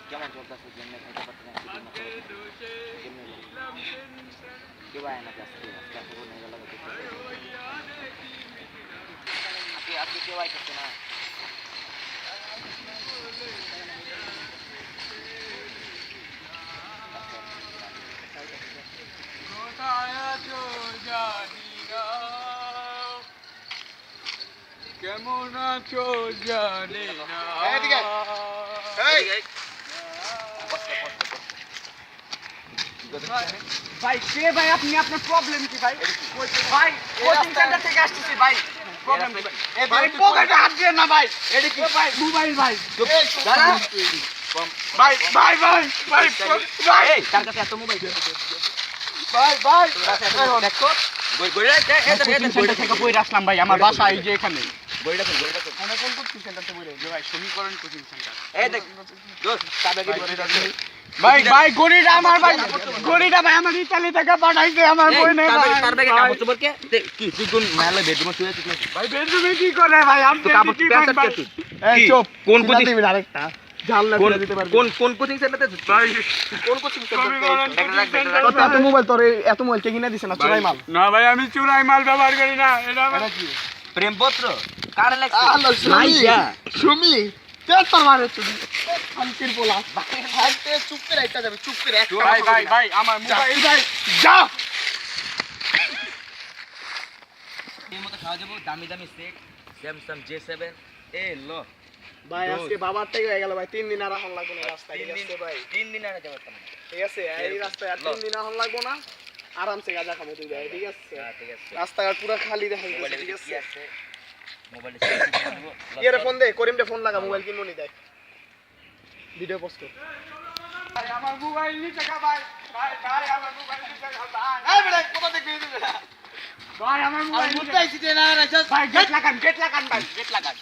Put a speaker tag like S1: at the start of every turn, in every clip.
S1: কেমন চলতেছে কেমনে খাইতে পারতেন কে ভাই না আজকে আজকে আসবো না গেল আজকে আজকে কেউ আইতেছে না
S2: কোথায় আছো জানি না কেমন আছো জানি না
S3: ভাই কে ভাই আপনি আপনার প্রবলেম কি ভাই ভাই কোচিং সেন্টার থেকে আসতেছি ভাই প্রবলেম কি ভাই ভাই পকেটে হাত দিয়ে না ভাই এটা কি ভাই মোবাইল ভাই দাঁড়া ভাই ভাই ভাই ভাই ভাই
S1: এই তার কাছে এত মোবাইল
S3: ভাই ভাই
S1: দেখো বইটা
S3: সেন্টার থেকে বই আসলাম ভাই আমার বাসা এই যে এখানে
S1: বইটা
S3: আমরা কোন কোচিং সেন্টার থেকে বই ভাই সমীকরণ কোচিং সেন্টার
S1: এই দেখ দোস্ত তাবে কি
S3: ভাই ভাই গড়িটা আমার ভাই গড়িটা ভাই আমার ইতালি থেকে পাঠাইছে আমার বই নেই ভাই
S1: তার ব্যাগে কাপড় চোপড় কে কি তুই কোন মেলে বেডরুমে শুয়ে আছিস নাকি
S3: ভাই বেডরুমে কি করে ভাই আমি
S1: তো কাপড়
S3: কি
S1: প্যান্ট
S3: ভাই
S1: কে তুই
S3: এই চুপ
S1: কোন কোচিং
S3: দিবি আরেকটা জানলা
S1: কোন
S3: করে দিতে পারবি
S1: কোন কোচিং সেন্টারে ভাই কোন কোচিং সেন্টারে
S3: এত মোবাইল তোর এত মোবাইল কে কিনে দিছ না চুরাই মাল
S2: না ভাই আমি চুরাই মাল ব্যবহার করি না এটা
S3: এটা কি
S1: প্রেমপত্র কার লাগছে
S3: আলো
S1: মাইয়া
S3: সুমি তেল তোর মারে তুই আনকির পোলা ভাই তে চুপ করে আইতা যাবে চুপ করে একটা
S2: ভাই ভাই ভাই আমার মোবাইল ভাই
S3: যা
S1: এই মতো খাওয়া যাবো দামি দামি সেট স্যামসাং J7 এ লো
S3: ভাই আজকে বাবার থেকে হয়ে গেল ভাই 3 দিন আর এখন লাগবে না রাস্তায় ঠিক আছে ভাই
S1: 3 দিন আর যাবো না
S3: ঠিক আছে এই রাস্তায় আর 3 দিন এখন লাগবে না আরামসে গাজা খাবো তুই ভাই ঠিক আছে
S1: ঠিক আছে
S3: রাস্তাঘাট পুরো খালি দেখা
S1: মোবাইলে
S3: যাচ্ছে ঠিক
S1: কি
S3: আছে
S1: আছে মোবাইলে সেলফি নেবো
S3: ইয়ারে ফোন দে করিমরে ফোন লাগা মোবাইল কিনবো নি দেখ ভিডিও পোস্ট কর
S2: ভাই আমার মোবাইল নিতে কা ভাই ভাই ভাই আমার মোবাইল নিতে কা ভাই
S3: এই বেটা কোথা থেকে দিবি বেটা
S2: ভাই আমার
S3: আর
S2: মোবাইল
S3: মুদ্রা আইছি দে না রাইছস
S2: ভাই গেট লাগান ভাই
S3: গেট লাগান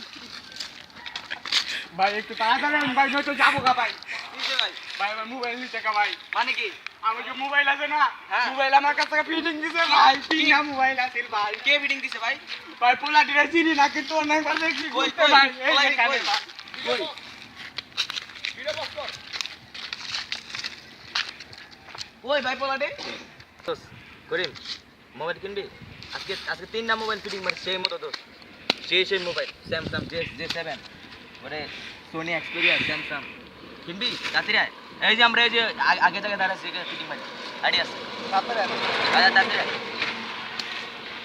S2: ভাই একটু তাড়াতাড়ি আন ভাই নয়তো যাবো গা ভাই
S3: কিসে ভাই
S2: ভাই আমার মোবাইল নিতে কা ভাই
S3: মানে কি
S2: আমার যে মোবাইল আছে না
S3: হ্যাঁ।
S2: মোবাইল আমার কাছে ফিটিং দিছে ভাই তিনটা মোবাইল আছে ভাই
S3: কে বিডিং দিছে ভাই
S2: ভাই পোলা ডিরে চিনি না কিন্তু অনেক বাজে কি
S3: কই,
S2: করতে
S3: কই,
S2: ভাই এই
S3: পোলা
S2: যে কানে
S3: কই?
S2: ভাই।
S3: কই ভিডিও পোস্ট কর ওই ভাই পোলাডে
S1: দোস করিম মোবাইল কিনবি আজকে আজকে তিনটা মোবাইল ফিটিং মার সেই মতো দোস সেই মোবাইল স্যামসাং J7 ওরে সোনি এক্সপেরিয়া স্যামসাং কিনবি তাড়াতাড়ি আয় এই যে আমরা এই যে আগে থেকে দাঁড়াচ্ছি এখানে ফিটিং মারি আইডি আছে
S3: তাড়াতাড়ি আয়
S1: আয় তাড়াতাড়ি আয়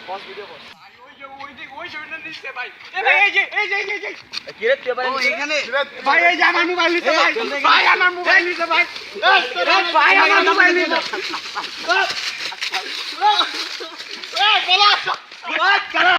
S3: পোস্ট ভিডিও পোস্ট
S2: ভাই, ওই যে ওইটা নিচ্ছে ভাই এ ভাই এই যে
S1: কি রে তুই
S3: ও এখানে
S2: ভাই এই যে আমার মোবাইল নিচ্ছে ভাই
S3: চল দেখে
S2: ভাই আমার মোবাইল নিচ্ছে ভাই
S3: এই
S2: ভাই আমার মোবাইল নিচ্ছে